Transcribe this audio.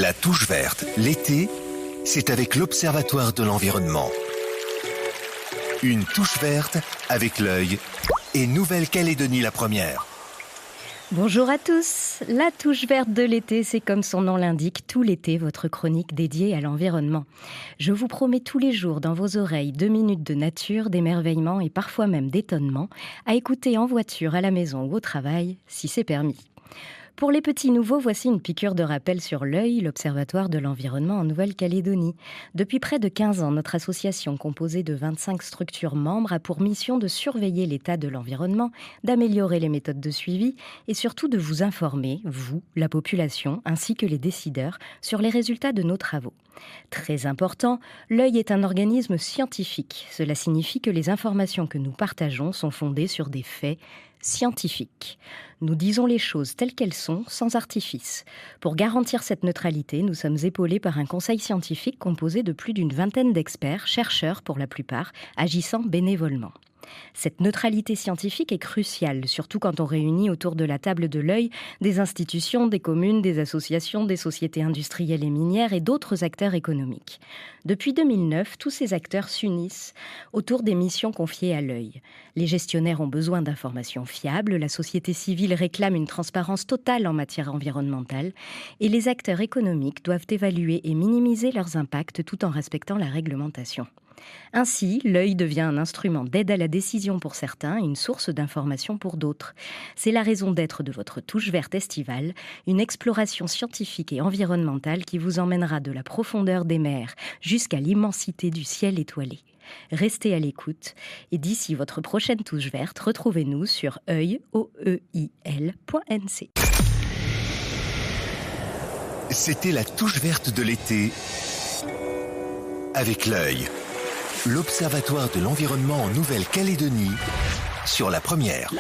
La touche verte, l'été, c'est avec l'Observatoire de l'environnement. Une touche verte avec l'œil et Nouvelle-Calédonie la première. Bonjour à tous. La touche verte de l'été, c'est comme son nom l'indique, tout l'été, votre chronique dédiée à l'environnement. Je vous promets tous les jours dans vos oreilles 2 minutes de nature, d'émerveillement et parfois même d'étonnement, à écouter en voiture, à la maison ou au travail, si c'est permis. Pour les petits nouveaux, voici une piqûre de rappel sur l'œil, l'Observatoire de l'environnement en Nouvelle-Calédonie. Depuis près de 15 ans, notre association, composée de 25 structures membres, a pour mission de surveiller l'état de l'environnement, d'améliorer les méthodes de suivi et surtout de vous informer, vous, la population, ainsi que les décideurs, sur les résultats de nos travaux. Très important, l'œil est un organisme scientifique. Cela signifie que les informations que nous partageons sont fondées sur des faits scientifiques. Nous disons les choses telles qu'elles sont, sans artifice. Pour garantir cette neutralité, nous sommes épaulés par un conseil scientifique composé de plus d'une vingtaine d'experts, chercheurs pour la plupart, agissant bénévolement. Cette neutralité scientifique est cruciale, surtout quand on réunit autour de la table de l'œil des institutions, des communes, des associations, des sociétés industrielles et minières et d'autres acteurs économiques. Depuis 2009, tous ces acteurs s'unissent autour des missions confiées à l'œil. Les gestionnaires ont besoin d'informations fiables, la société civile réclame une transparence totale en matière environnementale et les acteurs économiques doivent évaluer et minimiser leurs impacts tout en respectant la réglementation. Ainsi, l'œil devient un instrument d'aide à la décision pour certains et une source d'information pour d'autres. C'est la raison d'être de votre touche verte estivale, une exploration scientifique et environnementale qui vous emmènera de la profondeur des mers jusqu'à l'immensité du ciel étoilé. Restez à l'écoute et d'ici votre prochaine touche verte, retrouvez-nous sur oeil.nc. C'était la touche verte de l'été avec l'œil. L'Observatoire de l'environnement en Nouvelle-Calédonie sur la première.